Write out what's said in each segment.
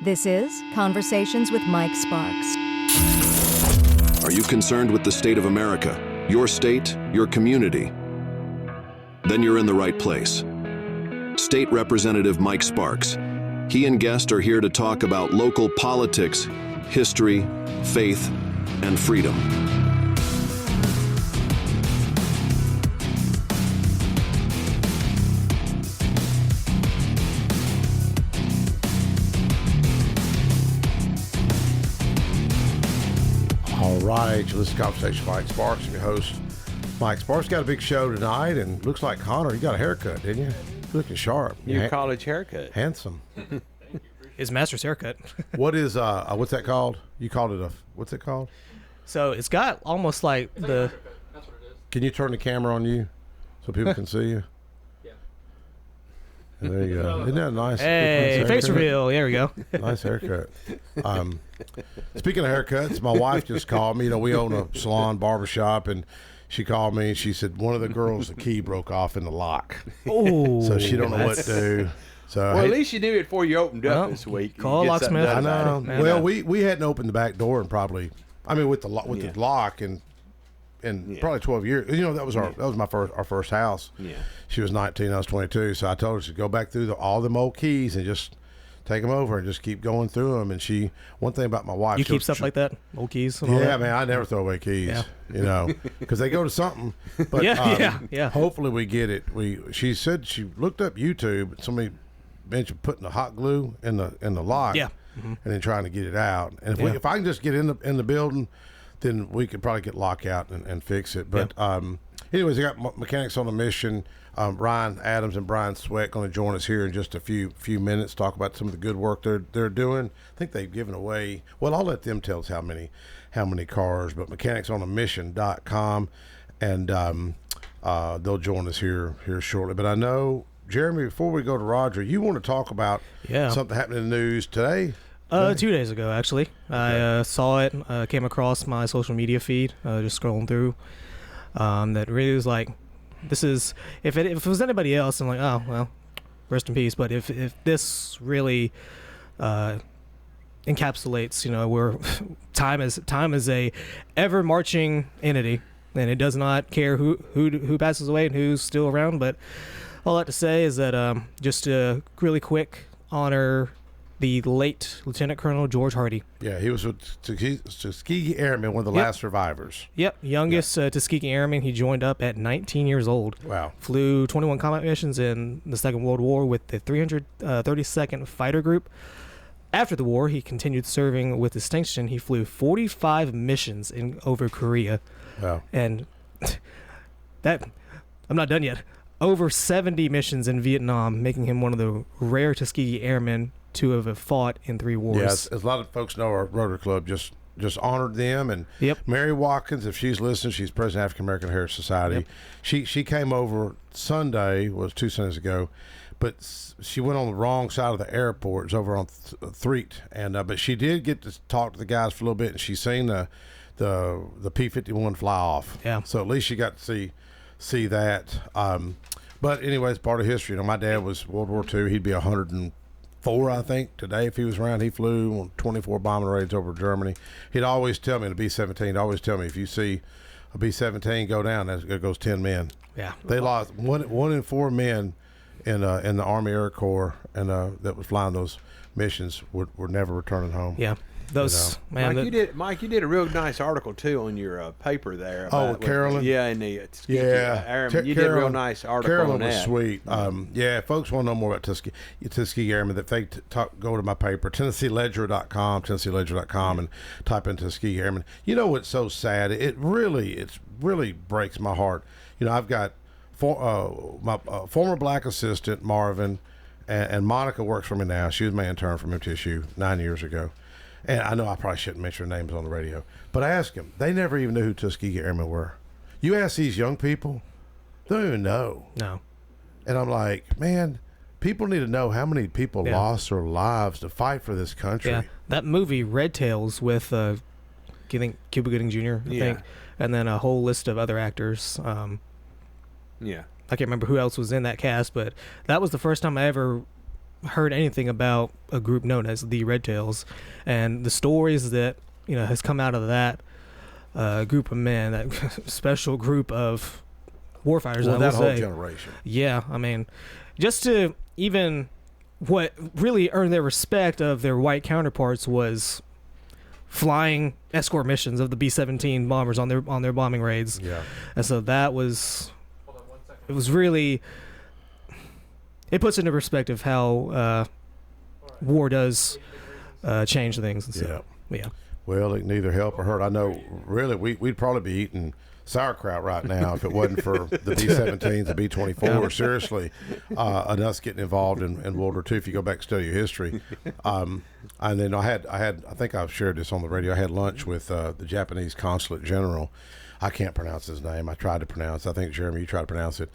This is Conversations with Mike Sparks. Are you concerned with the state of America, your state, your community? Then you're in the right place. State Representative Mike Sparks. He and guests are here to talk about local politics, history, faith, and freedom. All right, so this is Conversation with Mike Sparks. I'm your host, Mike Sparks. Got a big show tonight, and looks like Connor, you got a haircut, didn't you? Looking sharp. New college haircut. Handsome. His master's haircut. What is, what's that called? You called it what's it called? So it's got almost like the... Can you turn the camera on you so people can see you? Yeah. There you go. Isn't that nice? Hey, Nice face haircut? reveal. There we go. Nice haircut. Speaking of haircuts, my wife just called me. You know, we own a salon, barbershop, and she called me and she said one of the girls, the key broke off in the lock. Oh, So she don't know what to do. So Well, at least you knew it before you opened up this week. call You get locksmith. something I done know. about it. Well, we hadn't opened the back door and probably, I mean, with the lock and probably 12 years. You know, that was our first house. Yeah. She was 19, I was 22. So I told her to go back through all them old keys and just take them over and just keep going through them. And one thing about my wife, You keep stuff like that? Old keys and all yeah, that? man, I never throw away keys. Yeah. You know, because they go to something. But Yeah. hopefully we get it. She said she looked up YouTube. Somebody mentioned putting the hot glue in the lock. Yeah. And then trying to get it out. And Yeah. if I can just get in the building, then we could probably get lockout and fix it. But anyways, I got mechanics on a mission. Ryan Adams and Brian Sweat going to join us here in just a few minutes. Talk about some of the good work they're doing. I think they've given away. Well, I'll let them tell us how many cars. But mechanicsonthemission.com, and they'll join us here shortly. But I know, Jeremy, before we go to Roger, you want to talk about something happening in the news today? 2 days ago, actually. I saw it, came across my social media feed, just scrolling through, that really was like, this is, if it was anybody else, I'm like, oh, well, rest in peace. But if this really encapsulates, you know, where time is a ever marching entity, and it does not care who passes away and who's still around. But all I have to say is that just to really quick honor the late Lieutenant Colonel George Hardy. Yeah, he was with Tuskegee Airmen, one of the last survivors. Yep, youngest Tuskegee Airman. He joined up at 19 years old. Wow. Flew 21 combat missions in the Second World War with the 332nd Fighter Group. After the war, he continued serving with distinction. He flew 45 missions over Korea. Wow. And that, I'm not done yet. Over 70 missions in Vietnam, making him one of the rare Tuskegee Airmen to have fought in 3 wars. Yes, as a lot of folks know, our Rotary Club just honored them. And Mary Watkins, if she's listening, she's president of African American Heritage Society. Yep. She came over Sunday, was 2 Sundays ago, but she went on the wrong side of the airport. It was over on Threet, and but she did get to talk to the guys for a little bit, and she's seen the P-51 fly off. Yeah. So at least she got to see that. But anyway, it's part of history. You know, my dad was World War II. He'd be 104, I think, today if he was around. He flew on 24 bombing raids over Germany. He'd always tell me, the B-17, he'd always tell me, if you see a B-17 go down, it goes 10 men. Yeah. They lost one in 4 men in the Army Air Corps, and that was flying those missions were never returning home. Yeah. Those, man. Mike, you did a real nice article too on your paper there. Oh, Carolyn. And the Tuskegee Airmen. You did a real nice article Carolyn on that. was sweet. Folks want to know more about Tuskegee Airmen. That they go to my paper, TennesseeLedger.com, and type in Tuskegee Airmen. You know what's so sad? It really breaks my heart. You know, I've got my former black assistant Marvin, and Monica works for me now. She was my intern from MTSU 9 years ago. And I know I probably shouldn't mention their names on the radio, but I asked them. They never even knew who Tuskegee Airmen were. You ask these young people, they don't even know. No. And I'm like, man, people need to know how many people lost their lives to fight for this country. Yeah, that movie Red Tails with Cuba Gooding Jr. I think, and then a whole list of other actors. I can't remember who else was in that cast, but that was the first time I ever heard anything about a group known as the Red Tails, and the stories that has come out of that group of men, that special group of warfighters. Well, I that will whole say. generation. Yeah, I mean, just to even what really earned their respect of their white counterparts was flying escort missions of the B-17 bombers on their bombing raids. Yeah. And so that was, it was really, it puts into perspective how war does change things. And so, yeah. Well, it neither help or hurt. I know, really, we'd probably be eating sauerkraut right now if it wasn't for the B-17s, the B-24. Seriously, and us getting involved in World War II. If you go back and study your history, and then I had, I think I've shared this on the radio. I had lunch with the Japanese consulate general. I can't pronounce his name. I tried to pronounce it. I think, Jeremy, you tried to pronounce it.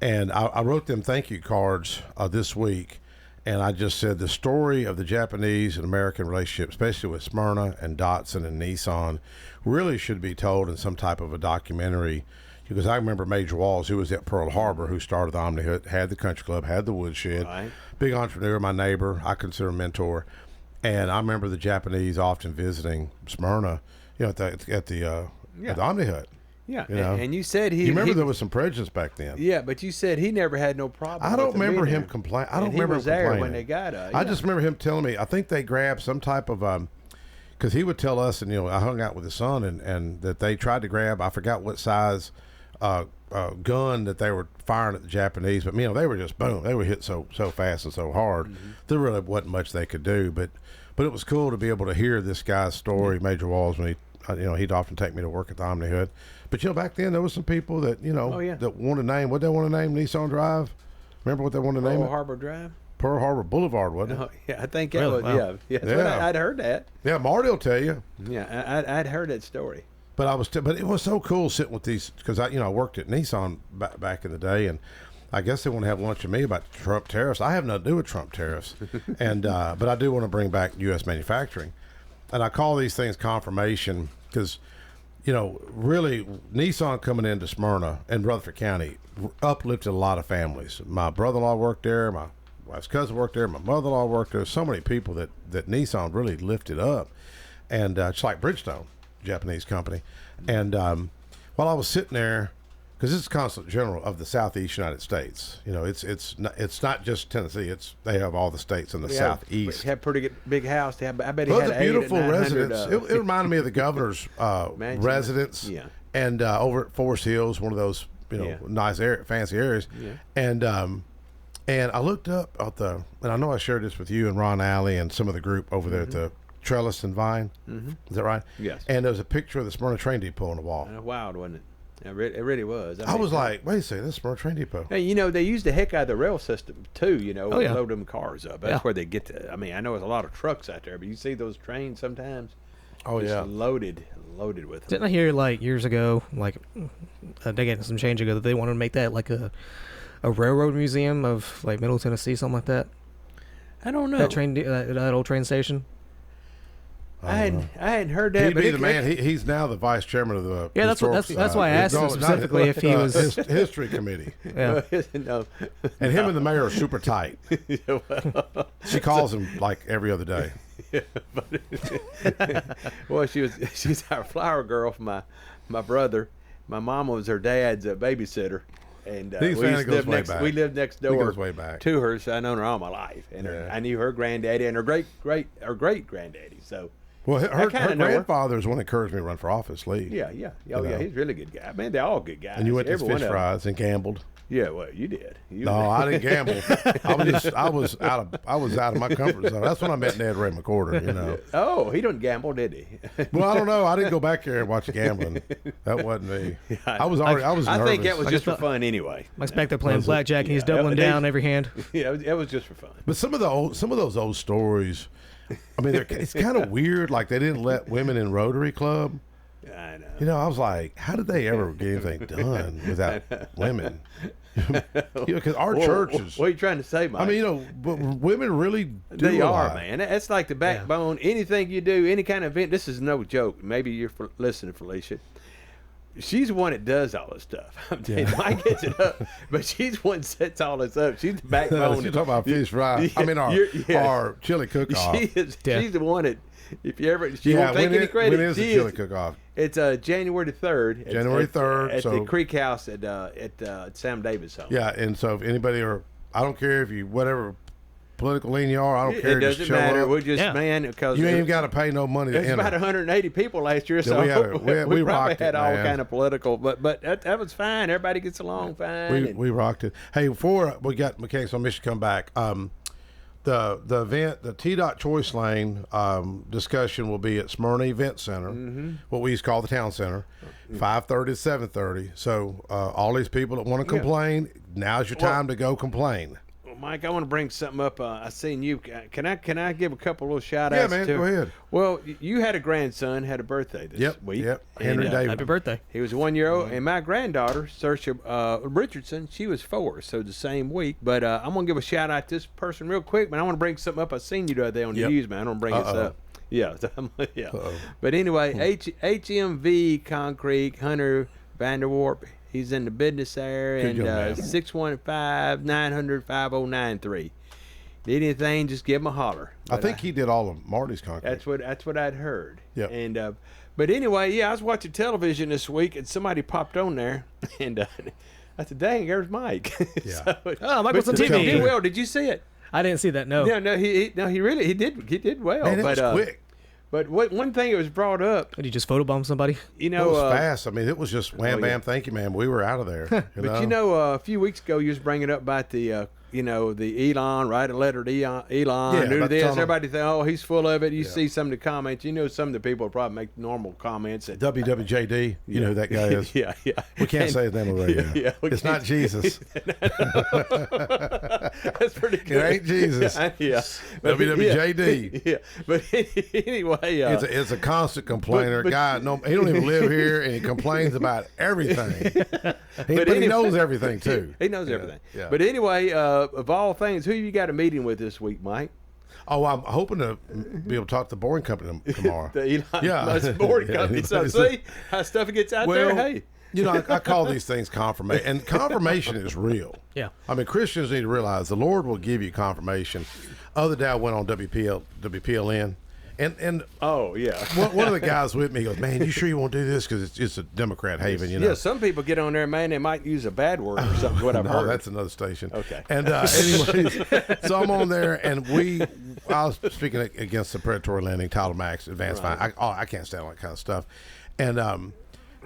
And I wrote them thank you cards this week. And I just said the story of the Japanese and American relationship, especially with Smyrna and Datsun and Nissan, really should be told in some type of a documentary. Because I remember Major Walls, who was at Pearl Harbor, who started the Omni-Hut, had the country club, had the woodshed, Right. big entrepreneur, my neighbor, I consider a mentor. And I remember the Japanese often visiting Smyrna, at the Omni-Hut. Yeah, You know? and you said You remember there was some prejudice back then. Yeah, but you said he never had no problem. I don't with them remember being him there. complain. I don't And remember he was him there complaining. when they got I just remember him telling me. I think they grabbed some type of because he would tell us, and I hung out with his son, and that they tried to grab. I forgot what size gun that they were firing at the Japanese, but they were just boom. They were hit so fast and so hard. Mm-hmm. There really wasn't much they could do, but it was cool to be able to hear this guy's story, Major Walls, when he'd often take me to work at the Omni-Hut. But back then there was some people that that wanted to name. What they want to name Nissan Drive? Remember what they wanted to name Pearl it? Harbor Drive. Pearl Harbor Boulevard, wasn't it? Oh, yeah, I think that Really? was. Wow. Yeah, that's what I'd heard that. Yeah, Marty will tell you. Yeah, I'd heard that story. But but it was so cool sitting with these, because I worked at Nissan back in the day, and I guess they want to have lunch with me about Trump tariffs. I have nothing to do with Trump tariffs, and but I do want to bring back U.S. manufacturing, and I call these things confirmation because. Really, Nissan coming into Smyrna and Rutherford County uplifted a lot of families. My brother-in-law worked there. My wife's cousin worked there. My mother-in-law worked there. So many people that Nissan really lifted up. And it's like Bridgestone, Japanese company. And while I was sitting there, because this is Consulate General of the Southeast United States. It's not just Tennessee. They have all the states in the Southeast. Had pretty good, big house. I bet he Well, had the beautiful 800, residence. It reminded me of the governor's residence. Yeah. And over at Forest Hills, one of those nice fancy areas. Yeah. And I looked up and I know I shared this with you and Ron Alley and some of the group over there at the Trellis and Vine. Mm-hmm. Is that right? Yes. And there was a picture of the Smyrna Train Depot on the wall. Wild, wasn't it? It really was. I was like, wait a second, this is Smyrna Train Depot. Hey, they used the heck out of the rail system too. Oh, yeah. Load them cars up. That's where they get to. I mean, I know there's a lot of trucks out there, but you see those trains sometimes. Oh just yeah, loaded with them. Didn't I hear years ago, a decade and some change ago, that they wanted to make that like a railroad museum of Middle Tennessee, something like that? I don't know. That old train station. I hadn't heard that. He'd but be the man. He's now the vice chairman of the. Yeah, that's why I asked him specifically if he was history committee. Yeah. No. And him and the mayor are super tight. She calls him every other day. Well, she's our flower girl for my brother. My mama was her dad's babysitter, and we lived next door goes way back. to her. So I known her all my life, and I knew her granddaddy and her great granddaddy. So. Well, her kinda know her. grandfather is one that encouraged me to run for office. Lee. Yeah. Oh, yeah. He's a really good guy. Man, they're all good guys. And you went to Every Fish one of them. Fries and gambled. Yeah, well, you did. No, I didn't gamble. I was out of my comfort zone. That's when I met Ned Ray McCorder. Oh, he didn't gamble, did he? Well, I don't know. I didn't go back there and watch gambling. That wasn't me. I was nervous. I think that was just for fun anyway. I expect they're playing blackjack and he's doubling down every hand. Yeah, it was just for fun. But some of those old stories, I mean, it's kind of weird. Like they didn't let women in Rotary Club. I know. I was like, how did they ever get anything done without women? Because our churches. What are you trying to say, Mike? I mean, but women really do. They a are, lot. man. That's like the backbone. Anything you do, any kind of event. This is no joke. Maybe you're listening, Felicia. she's the one that does all this stuff. I'm telling you, Mike gets it up, but she's the one that sets all this up. She's the backbone. You're talking about fish fry. I mean, our chili cook-off. She's the one that, if you ever, she won't take any credit. When is the chili cook-off? It's January the 3rd. January 3rd. At the Creek House at Sam Davis' home. Yeah, and so if anybody, or I don't care if you, whatever political lean you are, I don't care. It doesn't matter. We're just, because you ain't even got to pay no money to enter. There's about 180 people last year, so we probably had all kind of political, but that was fine. Everybody gets along fine. We rocked it. Hey, before we got Mechanics on Mission come back, the event, the T-Dot Choice Lane discussion will be at Smyrna Event Center, what we used to call the Town Center, 5:30 to 7:30. So all these people that want to complain, now's your time to go complain. Mike, I want to bring something up. I seen you. Can I give a couple little shout outs? Yeah, man, go ahead. Well, you had a grandson, had a birthday this week. Yep, Henry David. Happy birthday. He was 1 year old, and my granddaughter, Saoirse Richardson, she was 4, so the same week. But I'm going to give a shout out to this person real quick, man. I want to bring something up. I seen you the other day on the news, man. I want to bring this up. Yeah, yeah. But anyway, HMV Concrete, Hunter Vanderwarp. He's in the business there, and 615-900-5093. Need anything, just give him a holler. But I think he did all of Marty's concrete. That's what I'd heard. Yeah. And but anyway, I was watching television this week, and somebody popped on there, and I said, "Dang, there's Mike." Yeah. Mike was on TV. He did well. Did you see it? I didn't see that. No. No, he did well. Man, it was quick. But one thing that was brought up. Did he just photobomb somebody? It was fast. I mean, it was just wham, bam, thank you, man. We were out of there. But a few weeks ago, you was bringing up about the the Elon, write a letter to Elon, do this. Everybody think, oh, he's full of it. You see some of the comments. Some of the people will probably make normal comments. At WWJD, you know who that guy is. Yeah. We can't say his name on the radio. Yeah, it's not Jesus. That's pretty good. It ain't Jesus. Yeah. WWJD. Yeah. But anyway. It's a constant complainer. Guy, he don't even live here, and he complains about everything. But he knows everything, too. He knows everything. Yeah. But anyway, of all things, who you got a meeting with this week, Mike? Oh, I'm hoping to be able to talk to the boring company tomorrow. The Elon Musk boring company. So see how stuff gets out there? Hey. I call these things confirmation, and confirmation is real. Yeah. I mean, Christians need to realize the Lord will give you confirmation. Other day I went on WPLN. And oh yeah, one of the guys with me goes, "Man, you sure you won't do this because it's a Democrat haven, you know?" Yeah, some people get on there, man. They might use a bad word or something. What I've heard. That's another station. Okay. And anyways, so I'm on there, and I was speaking against the predatory lending, Title Max, Advanced Fine. I can't stand all that kind of stuff, and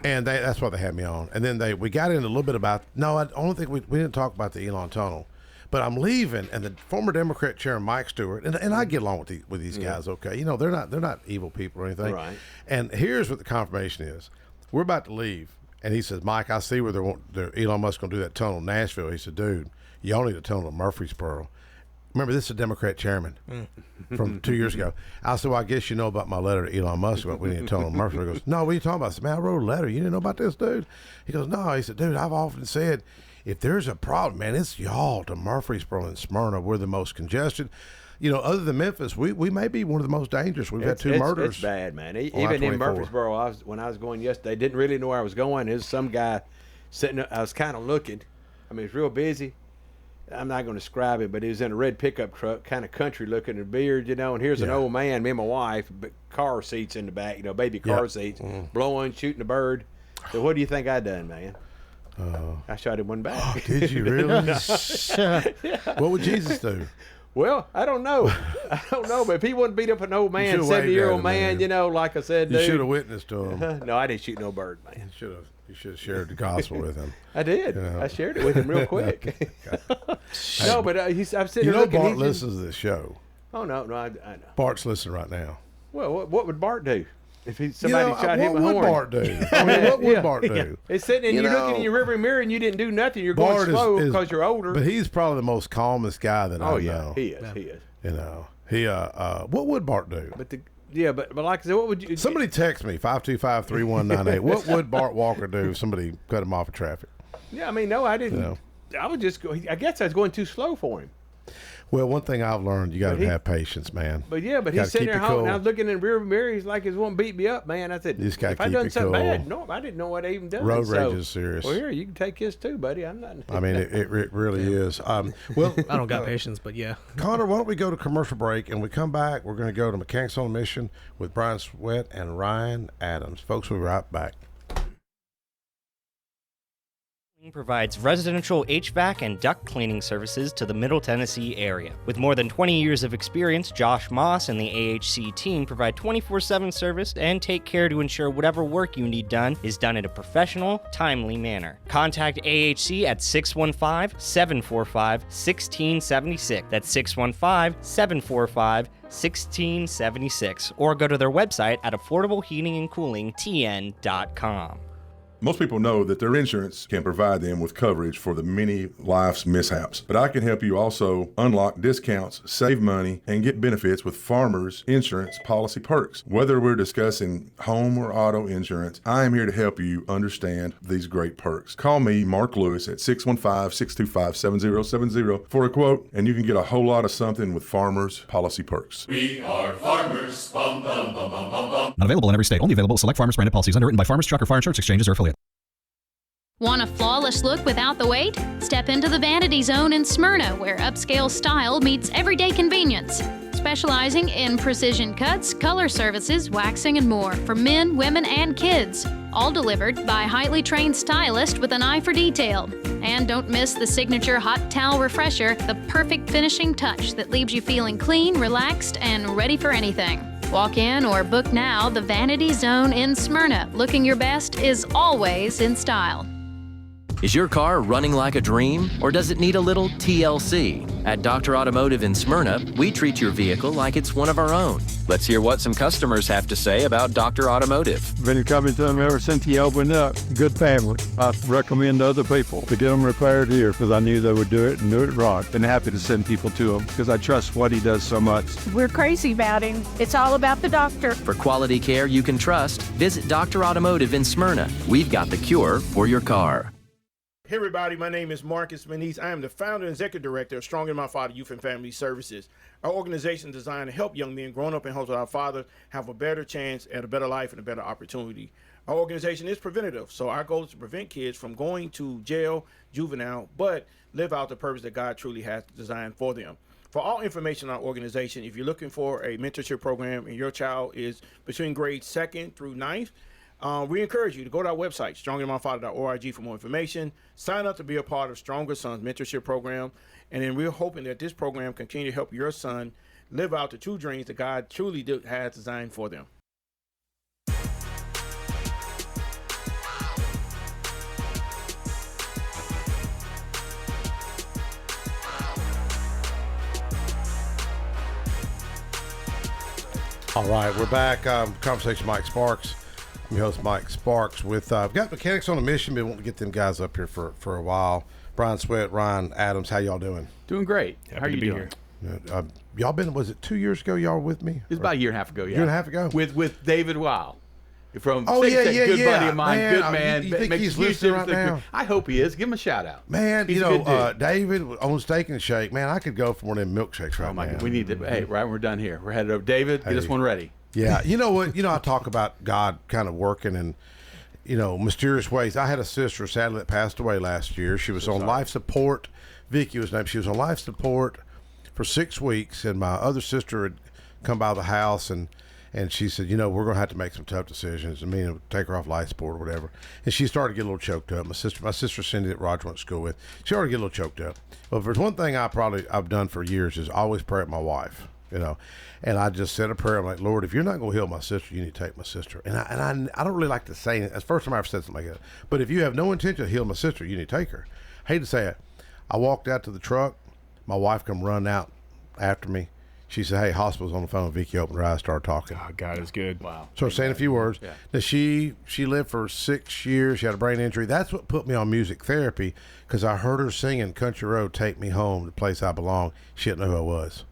that's why they had me on. And then we got into a little bit about. No, I don't think we didn't talk about the Elon Tunnel. But I'm leaving, and the former Democrat chair, Mike Stewart, and I get along with these guys. Okay, they're not evil people or anything. Right. And here's what the confirmation is: we're about to leave, and he says, "Mike, I see where Elon Musk gonna do that tunnel in Nashville." He said, "Dude, y'all need a tunnel to Murfreesboro." Remember, this is a Democrat chairman from 2 years ago. I said, "Well, I guess you know about my letter to Elon Musk about we need a tunnel to Murfreesboro." He goes, "No, what are you talking about?" I said, "Man, I wrote a letter. You didn't know about this, dude?" He goes, "No." He said, "Dude, I've often said, if there's a problem, man, it's y'all to Murfreesboro and Smyrna. We're the most congested. Other than Memphis, we may be one of the most dangerous. We've had 2 murders. It's bad, man. Even in Murfreesboro, when I was going yesterday, didn't really know where I was going. There's some guy sitting up. I was kind of looking. I mean, it's real busy. I'm not going to describe it, but he was in a red pickup truck, kind of country looking, a beard, and here's an old man, me and my wife, but car seats in the back, baby car seats, blowing, shooting a bird. So what do you think I done, man? I shot him one back. Oh, did you really? What would Jesus do? Well, I don't know. But if he wouldn't beat up an old man, 70-year-old man, like I said, you should have witnessed to him. No, I didn't shoot no bird, man. You should have shared the gospel with him. I did. I shared it with him real quick. No, but I'm sitting there looking. Bart listens to this show. Oh, no, I know. Bart's listening right now. Well, what would Bart do? If somebody shot him a horn. What would Bart do? I mean, what would Bart do? Yeah. It's sitting and you're looking in your rearview mirror and you didn't do nothing. You're going slow because you're older. But he's probably the most calmest guy that I know. Oh, yeah, he is. What would Bart do? But like I said, what would you... Somebody text me, 525-3198. What would Bart Walker do if somebody cut him off of traffic? Yeah, I mean, no, I didn't. I would just go... I guess I was going too slow for him. Well, one thing I've learned, you got to have patience, man. But he's sitting there home, and I was looking in the rear mirror. He's like, "He's won't beat me up, man." I said, "If I done something bad, no, I didn't know what I even done." Road rage is serious. Well, here you can take his too, buddy. I'm not. I mean, it really is. Well, I don't got patience, but yeah. Connor, why don't we go to commercial break, and we come back? We're going to go to Mechanics on a Mission with Brian Sweat and Ryan Adams. Folks, we'll be right back. Provides residential HVAC and duct cleaning services to the Middle Tennessee area. With more than 20 years of experience, Josh Moss and the AHC team provide 24/7 service and take care to ensure whatever work you need done is done in a professional, timely manner. Contact AHC at 615-745-1676. That's 615-745-1676. Or go to their website at affordableheatingandcoolingtn.com. Most people know that their insurance can provide them with coverage for the many life's mishaps. But I can help you also unlock discounts, save money, and get benefits with Farmers Insurance policy perks. Whether we're discussing home or auto insurance, I am here to help you understand these great perks. Call me, Mark Lewis, at 615-625-7070 for a quote, and you can get a whole lot of something with Farmers policy perks. We are Farmers. Bum, bum, bum, bum, bum, bum. Not available in every state. Only available at select Farmers branded policies underwritten by Farmers Truck or Fire Insurance Exchanges or affiliates. Want a flawless look without the wait? Step into the Vanity Zone in Smyrna, where upscale style meets everyday convenience. Specializing in precision cuts, color services, waxing, and more for men, women, and kids. All delivered by highly trained stylists with an eye for detail. And don't miss the signature hot towel refresher, the perfect finishing touch that leaves you feeling clean, relaxed, and ready for anything. Walk in or book now. The Vanity Zone in Smyrna. Looking your best is always in style. Is your car running like a dream, or does it need a little TLC? At Dr. Automotive in Smyrna, we treat your vehicle like it's one of our own. Let's hear what some customers have to say about Dr. Automotive. Been coming to them ever since he opened up. Good family. I recommend to other people to get them repaired here because I knew they would do it and do it right. Been happy to send people to him because I trust what he does so much. We're crazy about him. It's all about the doctor. For quality care you can trust, visit Dr. Automotive in Smyrna. We've got the cure for your car. Hey everybody, my name is Marcus Manise. I am the founder and executive director of Strong in My Father Youth and Family Services. Our organization is designed to help young men growing up in homes with our father have a better chance at a better life and a better opportunity. Our organization is preventative, so our goal is to prevent kids from going to jail, juvenile, but live out the purpose that God truly has designed for them. For all information on our organization, if you're looking for a mentorship program and your child is between grades 2nd through 9th, we encourage you to go to our website, stronginmyfather.org, for more information. Sign up to be a part of Stronger Sons Mentorship Program. And then we're hoping that this program continue to help your son live out the true dreams that God truly has designed for them. All right, we're back. Conversation Mike Sparks. I'm your host, Mike Sparks. With I've got Mechanics on a Mission. Been wanting to get them guys up here for a while. Brian Sweat, Ryan Adams, how y'all doing? Doing great. How are you doing? Y'all been? Was it 2 years ago? Y'all were with me? It was about a year and a half ago. Yeah, year and a half ago. With David Weil. From good buddy of mine, good man. You think he's listening right now? I hope he is. Give him a shout out. Man, David on Steak and Shake. Man, I could go for one of them milkshakes right now. We need to. Hey, right, we're done here. We're headed over. David, get us one ready. Yeah, you know what? I talk about God kind of working in, mysterious ways. I had a sister, sadly, that passed away last year. She was on life support. Vicky was named. She was on life support for 6 weeks, and my other sister had come by the house, and she said, we're going to have to make some tough decisions. I mean, take her off life support or whatever. And she started to get a little choked up. My sister Cindy that Roger went to school with, she started to get a little choked up. Well, if there's one thing I've done for years is always pray at my wife. And I just said a prayer. I'm like, Lord, if you're not going to heal my sister, you need to take my sister. And I don't really like to say it. That's the first time I ever said something like that. But if you have no intention of healing my sister, you need to take her. I hate to say it. I walked out to the truck. My wife come run out after me. She said, hey, hospital's on the phone. Vicky opened her eyes, started talking. Oh, God is good. Wow. So saying a few words. Yeah. Now, she lived for 6 years. She had a brain injury. That's what put me on music therapy, because I heard her singing Country Road, Take Me Home, the place I belong. She didn't know who I was.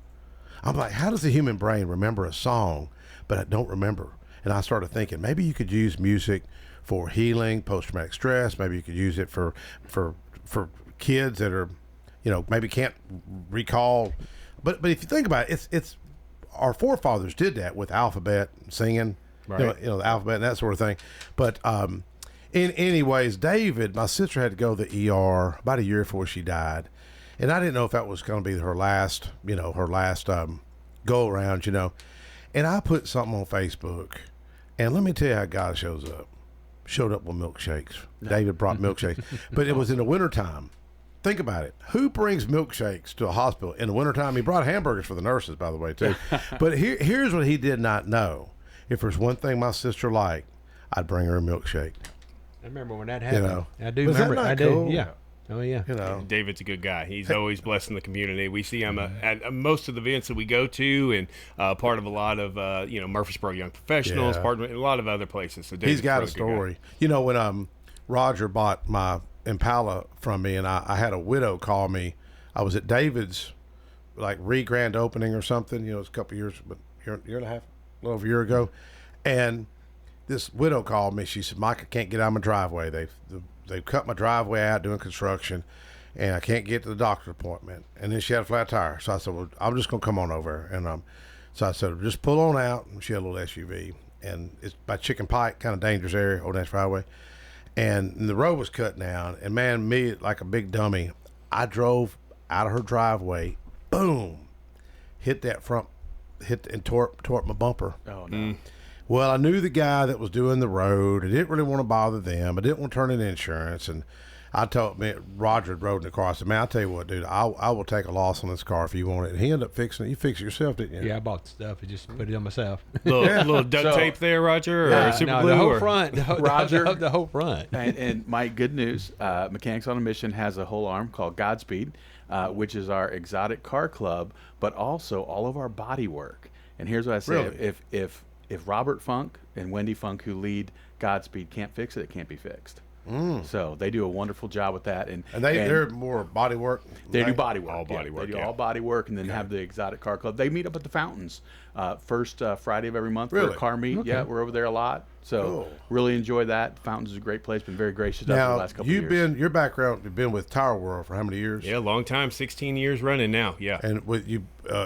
I'm like, how does the human brain remember a song, but I don't remember? And I started thinking, maybe you could use music for healing, post-traumatic stress. Maybe you could use it for kids that are, maybe can't recall but if you think about it, it's our forefathers did that with alphabet, singing, Right. you know, the alphabet and that sort of thing. But anyways, David, my sister had to go to the ER about a year before she died, and I didn't know if that was going to be her last go around, you know. And I put something on Facebook, and let me tell you how God shows up. Showed up with milkshakes. David brought milkshakes, but it was in the wintertime. Think about it. Who brings milkshakes to a hospital in the wintertime? He brought hamburgers for the nurses, by the way, too. But here's what he did not know. If there's one thing my sister liked, I'd bring her a milkshake. I remember when that happened. You know, I do was that remember. not I do. cool? Yeah. Oh yeah. You know, David's a good guy. He's always blessing the community. We see him at most of the events that we go to, and part of a lot of Murfreesboro Young Professionals, Yeah. part of a lot of other places. So he's David's got a really good guy. story. You know, when Roger bought my Impala from me, and I had a widow call me. I was at David's like grand opening or something. You know, it's a couple years, but year and a half, a little over a year ago, and this widow called me. She said, "Mike, I can't get out of my driveway. They've cut my driveway out doing construction, and I can't get to the doctor's appointment." And then she had a flat tire. So I said, "Well, I'm just gonna come on over." And so I said, "Just pull on out." And she had a little SUV, and it's by Chicken Pike, kind of dangerous area, Old National Highway. And the road was cut down, and man, me like a big dummy, I drove out of her driveway, boom, hit and tore up my bumper. Oh no. Well, I knew the guy that was doing the road. I didn't really want to bother them. I didn't want to turn in insurance. And I told me, Roger had rode in the car. I said, "Man, I'll tell you what, dude, I will take a loss on this car if you want it." And he ended up fixing it. You fixed it yourself, didn't you? Yeah, I bought the stuff and just put it on myself. Little duct tape there, Roger, or super glue? The whole or? front. Roger. The whole front. And Mike, good news. Mechanics on a Mission has a whole arm called Godspeed, which is our exotic car club, but also all of our body work. And here's what I say: Really? if Robert Funk and Wendy Funk, who lead Godspeed, can't fix it, it can't be fixed. So they do a wonderful job with that, and they're more body work. They do body work, all body work. They do all body work, and then have the exotic car club. They meet up at the fountains first Friday of every month for Really? a car meet. Okay. Yeah, we're over there a lot, so Cool. really enjoy that. Fountains is a great place. Been very gracious to us Now, the last couple of years. your background, you've been with Tower World for how many years? Yeah, long time, 16 years running now. Yeah. And with you,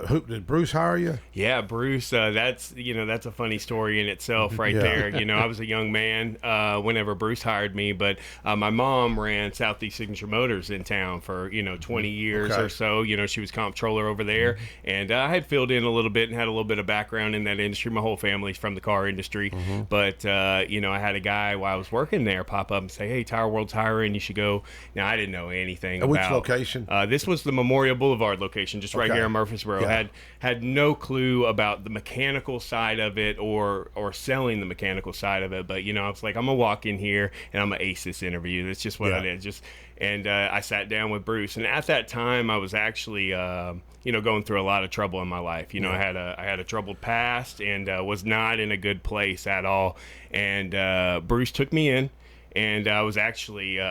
who did Bruce hire you? Yeah, Bruce. That's a funny story in itself, right Yeah. there. I was a young man whenever Bruce hired me, but my mom ran Southeast Signature Motors in town for 20 years Okay. or so. She was comptroller over there, and I had filled in a little bit and had a little bit of background in that industry. My whole family's from the car industry, but I had a guy while I was working there pop up and say, "Hey, Tower World's hiring. You should go." Now I didn't know anything At about which location? This was the Memorial Boulevard location, just right Okay. here in Murfreesboro. Yeah. Had no clue about the mechanical side of it or selling the mechanical side of it, but I was like, I'm gonna walk in here and I'm gonna ace this interview. That's just what I did. I sat down with Bruce, and at that time I was actually going through a lot of trouble in my life. I had a troubled past and was not in a good place at all. And Bruce took me in, and I was actually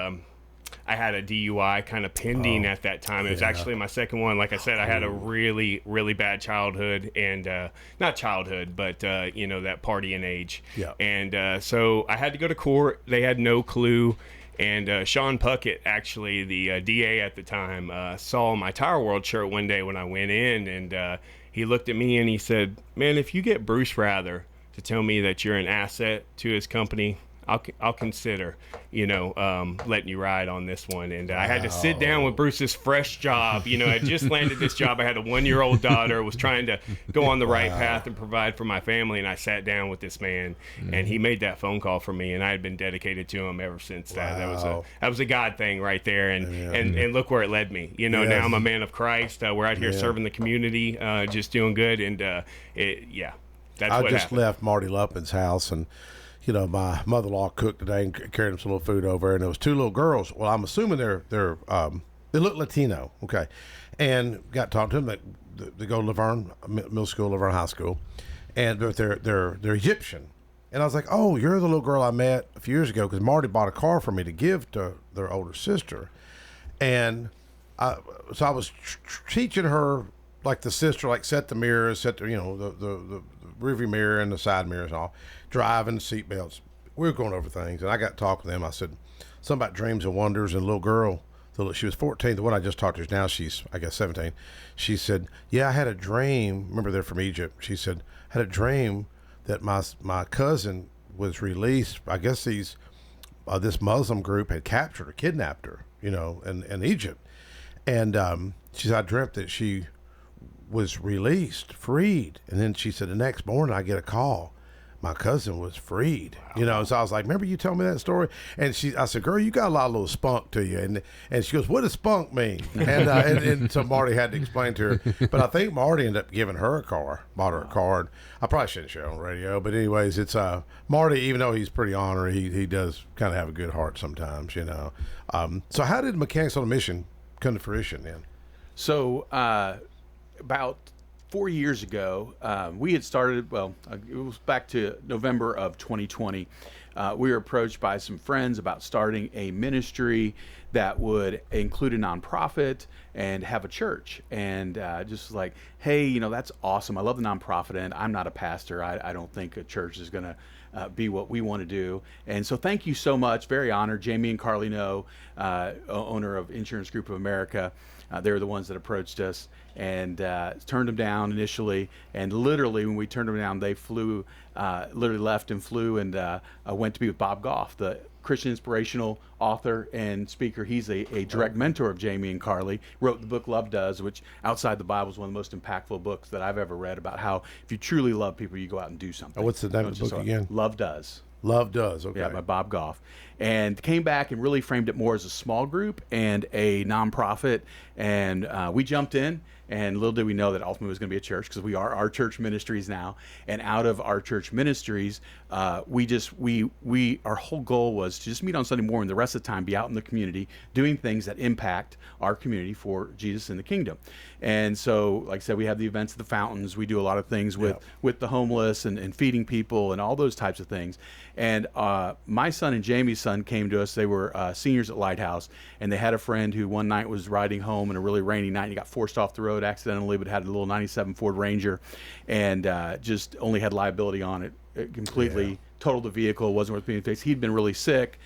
I had a DUI kind of pending at that time. It was actually my second one. Like I said, I had a really, really bad childhood, and not childhood, but that partying age. Yeah. And so I had to go to court. They had no clue. And Sean Puckett, actually the DA at the time, saw my Tower World shirt one day when I went in, and he looked at me and he said, "Man, if you get Bruce Rather to tell me that you're an asset to his company, I'll consider, letting you ride on this one." And I had to sit down with Bruce's fresh job. I just landed this job. I had a 1-year-old daughter, was trying to go on the right path and provide for my family. And I sat down with this man, and he made that phone call for me. And I had been dedicated to him ever since that. That was a God thing right there. And look where it led me. Now I'm a man of Christ. We're out here serving the community, just doing good. And that's I what just happened. left Marty Luppin's house, and my mother-in-law cooked today and carried him some little food over, and there was 2 little girls. Well, I'm assuming they look Latino, okay, and got to talk to them. They go to Laverne Middle School, Laverne High School, and they're Egyptian. And I was like, "Oh, you're the little girl I met a few years ago," because Marty bought a car for me to give to their older sister, and so I was teaching her like the sister, like set the mirrors, set the the rearview mirror and the side mirrors and all, driving, seat belts. We were going over things, and I got to talk to them. I said something about dreams and wonders, and a little girl she was 14. The one I just talked to now, she's, I guess, 17. She said, yeah, I had a dream. Remember, they're from Egypt. She said, had a dream that my cousin was released. I guess this Muslim group had captured or kidnapped her, in Egypt. And she said, I dreamt that she was released, freed. And then she said, the next morning I get a call. My cousin was freed, So I was like, remember you told me that story? And I said, girl, you got a lot of little spunk to you. And she goes, what does spunk mean? And so Marty had to explain to her. But I think Marty ended up giving her bought her a car. And I probably shouldn't share it on radio. But anyways, it's Marty, even though he's pretty ornery, he does kind of have a good heart sometimes, So how did Mechanics on a Mission come to fruition then? So about 4 years ago, we had started, it was back to November of 2020. We were approached by some friends about starting a ministry that would include a nonprofit and have a church. And just like, hey, that's awesome. I love the nonprofit end. I'm not a pastor. I don't think a church is going to be what we want to do. And so thank you so much. Very honored. Jamie and Carly No, owner of Insurance Group of America. They were the ones that approached us and turned them down initially. And literally, when we turned them down, they flew, literally left and flew and went to be with Bob Goff, the Christian inspirational author and speaker. He's a direct mentor of Jamie and Carly. Wrote the book Love Does, which outside the Bible is one of the most impactful books that I've ever read about how if you truly love people, you go out and do something. What's the name of the book again? Love Does. Love Does, okay. Yeah, by Bob Goff. And came back and really framed it more as a small group and a nonprofit. And we jumped in, and little did we know that ultimately it was going to be a church, because we are our church ministries now. And out of our church ministries, our whole goal was to just meet on Sunday morning, the rest of the time be out in the community doing things that impact our community for Jesus in the kingdom. And so, like I said, we have the events at the fountains. We do a lot of things with the homeless and feeding people and all those types of things. And my son and Jamie's son came to us. They were seniors at Lighthouse, and they had a friend who one night was riding home in a really rainy night, and he got forced off the road accidentally, but had a little 97 Ford Ranger and just only had liability on it. It completely totaled the vehicle, wasn't worth being fixed. He'd been really sick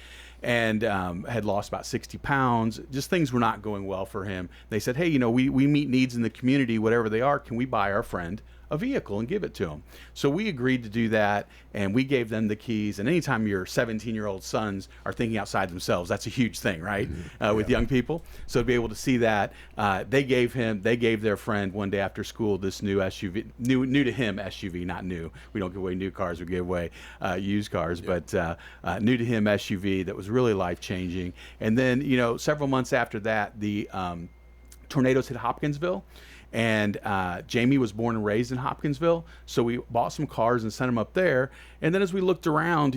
and had lost about 60 pounds. Just things were not going well for him. They said, hey, we meet needs in the community, whatever they are. Can we buy our friend a vehicle and give it to him? So we agreed to do that, and we gave them the keys. And anytime your 17-year-old sons are thinking outside themselves, that's a huge thing, right? With young people. So to be able to see that, they gave their friend one day after school this new SUV, new to him SUV, not new. We don't give away new cars, we give away used cars, but new to him SUV that was really life-changing. And then, several months after that, the tornadoes hit Hopkinsville. And Jamie was born and raised in Hopkinsville, so we bought some cars and sent them up there. And then as we looked around,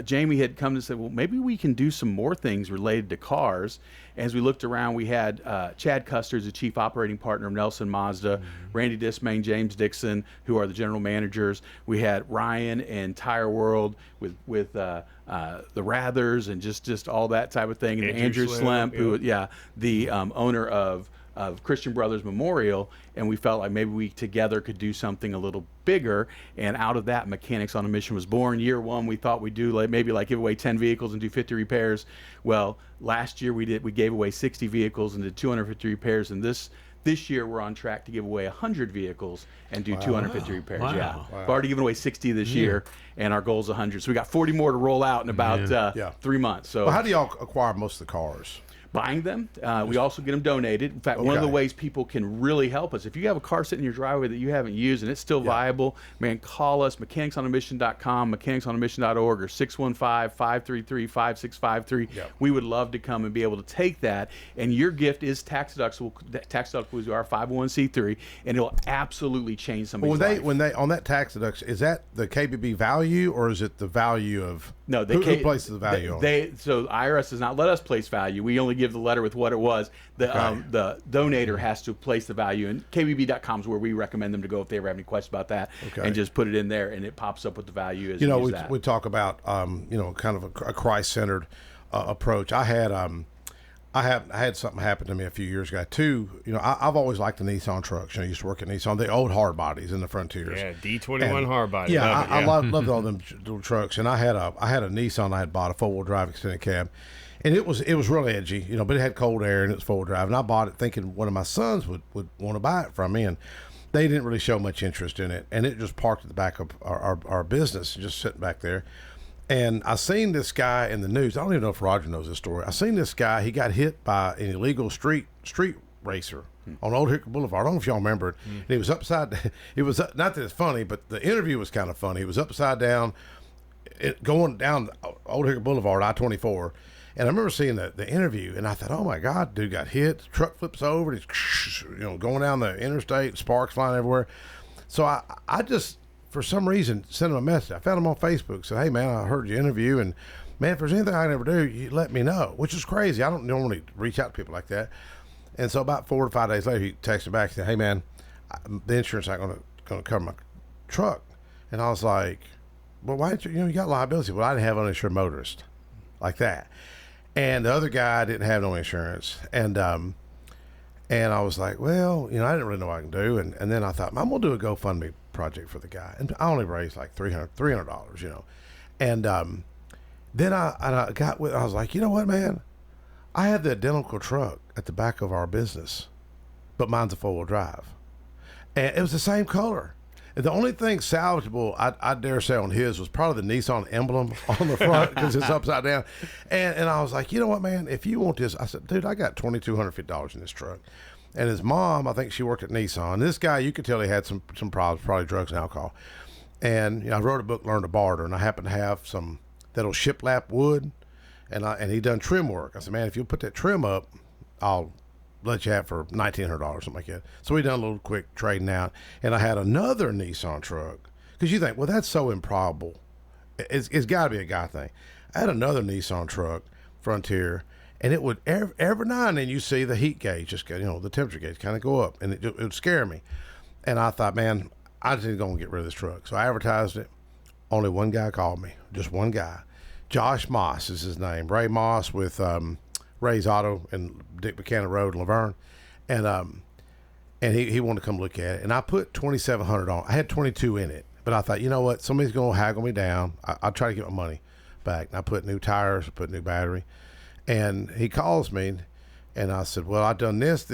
Jamie had come to say, well, maybe we can do some more things related to cars. As we looked around, we had Chad Custer, the chief operating partner of Nelson Mazda, Randy Dismayne, James Dixon, who are the general managers. We had Ryan and Tire World with the Rathers and just all that type of thing. And Andrew Slemp, who the owner of Christian Brothers Memorial, and we felt like maybe we together could do something a little bigger. And out of that, Mechanics on a Mission was born. Year one, we thought we'd do maybe give away 10 vehicles and do 50 repairs. Well, last year we gave away 60 vehicles and did 250 repairs, and this year we're on track to give away 100 vehicles and do 250 repairs. Wow. Yeah, Wow. we've already given away 60 this year, and our goal is 100. So we got 40 more to roll out in about 3 months. So how do y'all acquire most of the cars? Buying them. We also get them donated. In fact, one of the ways people can really help us, if you have a car sitting in your driveway that you haven't used and it's still viable, man, call us, mechanicsonamission.com, mechanicsonamission.org, or 615-533-5653. We would love to come and be able to take that, and your gift is tax deductible. Tax deductible is our 501c3, and it'll absolutely change somebody's life. When they on that tax deduction, is that the KBB value, or is it the value of who places the value on it? So IRS does not let us place value. We only give the letter with what it was. The donator has to place the value, and KBB.com is where we recommend them to go if they ever have any questions about that, and just put it in there, and it pops up what the value is. We talk about kind of a Christ-centered approach. I had something happen to me a few years ago too. I've always liked the Nissan trucks. I used to work at Nissan, the old hard bodies in the Frontiers. Yeah, D21 hard body. Yeah, I loved all them little trucks. And I had a Nissan I had bought, a 4-wheel drive extended cab. And it was real edgy, but it had cold air and it was four-wheel drive. And I bought it thinking one of my sons would want to buy it from me, and they didn't really show much interest in it. And it just parked at the back of our business, just sitting back there. And I seen this guy in the news. I don't even know if Roger knows this story. I seen this guy. He got hit by an illegal street racer on Old Hickory Boulevard. I don't know if y'all remember it. And he was upside. It was not that it's funny, but the interview was kind of funny. He was upside down, going down Old Hickory Boulevard, I-24. And I remember seeing the interview, and I thought, oh my God, dude got hit. The truck flips over. He's going down the interstate, sparks flying everywhere. So I just, for some reason, sent him a message. I found him on Facebook. Said, hey man, I heard your interview, and man, if there's anything I can ever do, you let me know. Which is crazy. I don't normally reach out to people like that. And so about 4 to 5 days later, he texted me back and said, hey man, the insurance not going to cover my truck. And I was like, well, why didn't you got liability? Well, I didn't have uninsured motorist, like that. And the other guy didn't have no insurance. And I was like, well, I didn't really know what I can do. And then I thought, I'm going to do a GoFundMe project for the guy. And I only raised like $300, And then I got with, I was like, you know what, man? I have the identical truck at the back of our business, but mine's a four-wheel drive. And it was the same color. And the only thing salvageable, I dare say, on his was probably the Nissan emblem on the front because it's upside down. And I was like, you know what, man? If you want this, I said, dude, I got $2,250 in this truck. And his mom, I think she worked at Nissan. This guy, you could tell he had some problems, probably drugs and alcohol. And I wrote a book, Learn to Barter, and I happened to have some that'll shiplap wood, and he done trim work. I said, man, if you'll put that trim up, I'll let you have for $1,900, something like that. So we done a little quick trading out, and I had another Nissan truck, because you think, well, that's so improbable. It's got to be a guy thing. I had another Nissan truck, Frontier, and it would every now and then you see the heat gauge, just the temperature gauge kind of go up, and it would scare me. And I thought, man, I just need to go and get rid of this truck. So I advertised it. Only one guy called me, just one guy. Josh Moss is his name. Ray Moss with Ray's Auto and Dick Buchanan Road in Laverne, and he wanted to come look at it. And I put $2,700 on. I had 22 in it, but I thought, you know what? Somebody's going to haggle me down. I'll try to get my money back. And I put new tires, I put new battery, and he calls me, and I said, well, I've done this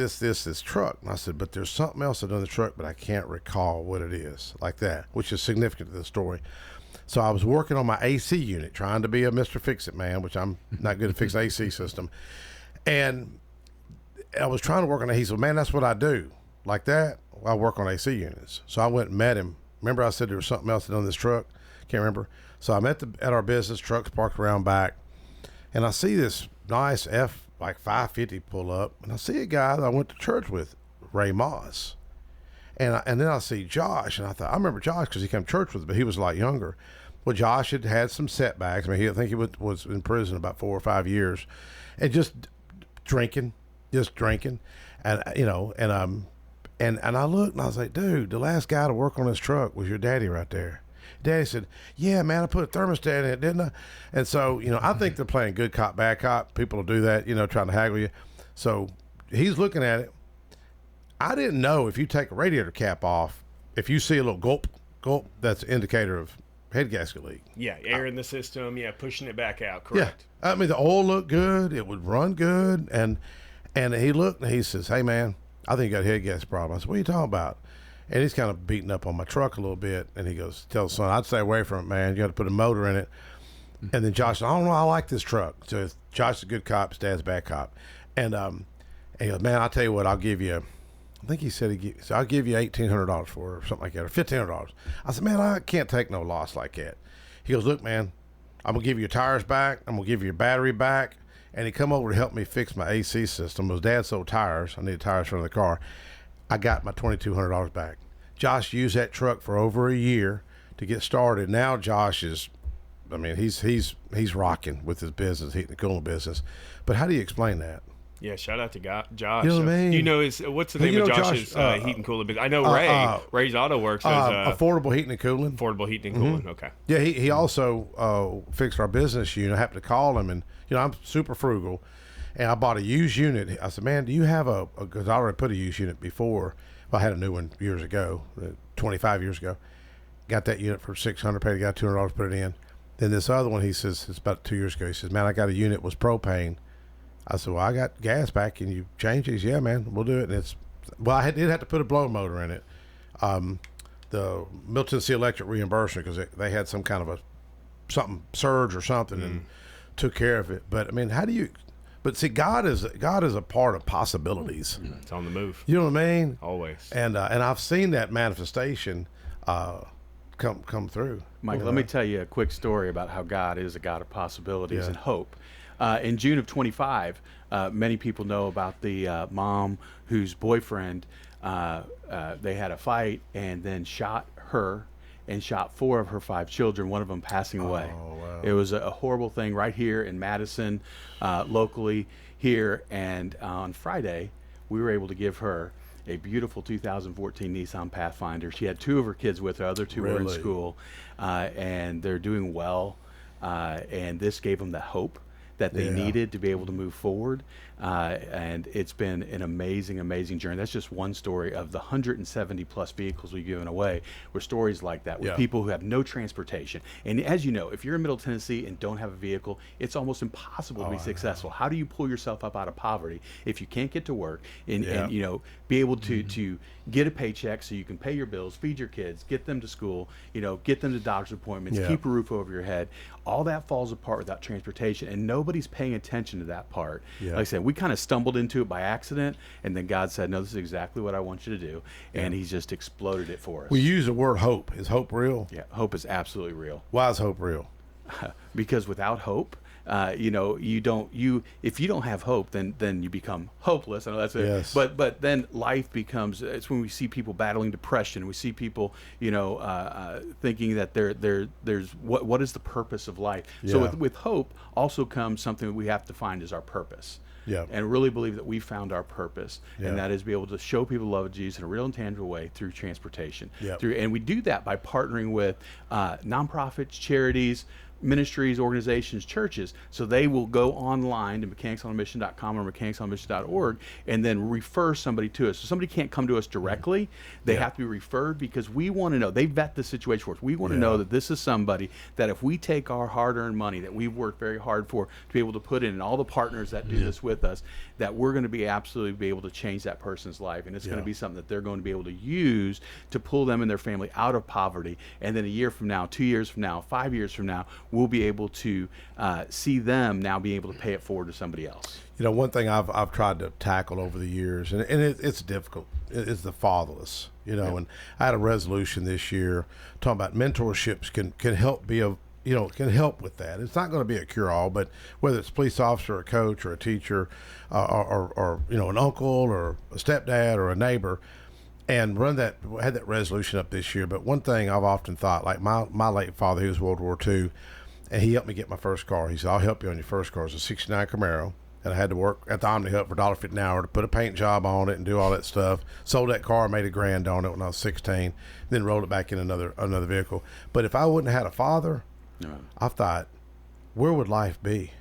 truck. And I said, but there's something else I've done in the truck, but I can't recall what it is, like that, which is significant to the story. So I was working on my AC unit, trying to be a Mr. Fix-It man, which I'm not good at fixing AC system. And I was trying to work on it. He said, man, that's what I do. Like that, I work on AC units. So I went and met him. Remember I said there was something else done in this truck? Can't remember. So I'm at our business, trucks parked around back, and I see this nice F550 pull up, and I see a guy that I went to church with, Ray Moss. And then I see Josh, and I thought, I remember Josh because he came to church with me, but he was a lot younger. Well, Josh had some setbacks. I mean, I think he was in prison about 4 or 5 years, and just drinking, and and I looked and I was like, dude, the last guy to work on this truck was your daddy right there. Daddy said, yeah, man, I put a thermostat in it, didn't I? And so, I think they're playing good cop, bad cop. People will do that, trying to haggle you. So he's looking at it. I didn't know if you take a radiator cap off, if you see a little gulp, that's an indicator of head gasket leak. Yeah, air in the system. Yeah, pushing it back out. Correct. Yeah, I mean the oil looked good. It would run good, and he looked and he says, "Hey man, I think you got a head gasket problem." I said, "What are you talking about?" And he's kind of beating up on my truck a little bit, and he goes, "Tell the son, I'd stay away from it, man. You got to put a motor in it." And then Josh said, "I don't know, I like this truck." So Josh is a good cop, his dad's a bad cop, and he goes, "Man, I'll tell you what, I'll give you." I think he said I'll give you $1,800 for it or something like that, or $1,500. I said, man, I can't take no loss like that. He goes, look, man, I'm going to give you your tires back. I'm going to give you your battery back. And he come over to help me fix my AC system. His dad sold tires. I needed tires for the car. I got my $2,200 back. Josh used that truck for over a year to get started. Now Josh is, I mean, he's rocking with his business, heating and cooling business. But how do you explain that? Yeah, shout out to Josh. You know what I mean? Do you know what's the name of Josh's heat and cooling business? I know Ray's Auto Works. Affordable Heating and Cooling. Affordable Heating and Cooling, okay. Yeah, he also fixed our business unit. I happened to call him, and I'm super frugal, and I bought a used unit. I said, man, do you have because I already put a used unit before. Well, I had a new one years ago, 25 years ago. Got that unit for $600, paid the guy $200, put it in. Then this other one, he says, it's about 2 years ago. He says, man, I got a unit was propane. I said, well, I got gas back. Can you change it? He said, yeah, man, we'll do it. And it's, well, I did have to put a blow motor in it. The Middle Tennessee Electric reimbursement, because they had some kind of something surge or something and took care of it. But I mean, how do you? But see, God is a part of possibilities. It's on the move. You know what I mean? Always. And I've seen that manifestation come through. Mike, let me tell you a quick story about how God is a God of possibilities and hope. In June of 25, many people know about the mom whose boyfriend, they had a fight and then shot her and shot 4 of her 5 children, one of them passing away. Oh, wow. It was a horrible thing right here in Madison, locally here. And on Friday, we were able to give her a beautiful 2014 Nissan Pathfinder. She had 2 of her kids with her, other 2 were in school, and they're doing well. And this gave them the hope that they needed to be able to move forward. And it's been an amazing, amazing journey. That's just one story of the 170 plus vehicles we've given away, were stories like that with people who have no transportation. And as you know, if you're in Middle Tennessee and don't have a vehicle, it's almost impossible to be successful. How do you pull yourself up out of poverty if you can't get to work and you know, be able to get a paycheck so you can pay your bills, feed your kids, get them to school, you know, get them to doctor's appointments, keep a roof over your head? All that falls apart without transportation, and nobody's paying attention to that part. Like I said, we kind of stumbled into it by accident, and then God said, no, this is exactly what I want you to do, and he's just exploded it for us. We use the word hope. Is hope real? Yeah, hope is absolutely real. Why is hope real? Because without hope, you know, if you don't have hope, then you become hopeless. I know that's it. But then life becomes, it's when we see people battling depression, we see people, you know, thinking that there's what is the purpose of life. So with hope also comes something that we have to find is our purpose. And really believe that we found our purpose, and that is be able to show people the love of Jesus in a real and tangible way through transportation. And we do that by partnering with nonprofits, charities, ministries, organizations, churches, so they will go online to mechanicsonmission.com or mechanicsonmission.org and then refer somebody to us. So somebody can't come to us directly. They have to be referred, because we want to know, they vet the situation for us. We want to know that this is somebody that if we take our hard-earned money that we've worked very hard for to be able to put in, and all the partners that do this with us, that we're going to be absolutely be able to change that person's life. And it's going to be something that they're going to be able to use to pull them and their family out of poverty. And then a year from now, 2 years from now, 5 years from now, we'll be able to see them now be able to pay it forward to somebody else. You know, one thing I've tried to tackle over the years, and it's difficult, is the fatherless. You know, and I had a resolution this year talking about mentorships can help be a, you know, can help with that. It's not going to be a cure-all, but whether it's a police officer, a coach, or a teacher, or you know, an uncle or a stepdad or a neighbor, and had that resolution up this year. But one thing I've often thought, like my late father, he was World War II, and he helped me get my first car. He said, I'll help you on your first car. It was a 69 Camaro, and I had to work at the Omni Hut for $1.50 an hour to put a paint job on it and do all that stuff. Sold that car, made $1,000 on it when I was 16, then rolled it back in another vehicle. But if I wouldn't have had a father, I thought, where would life be?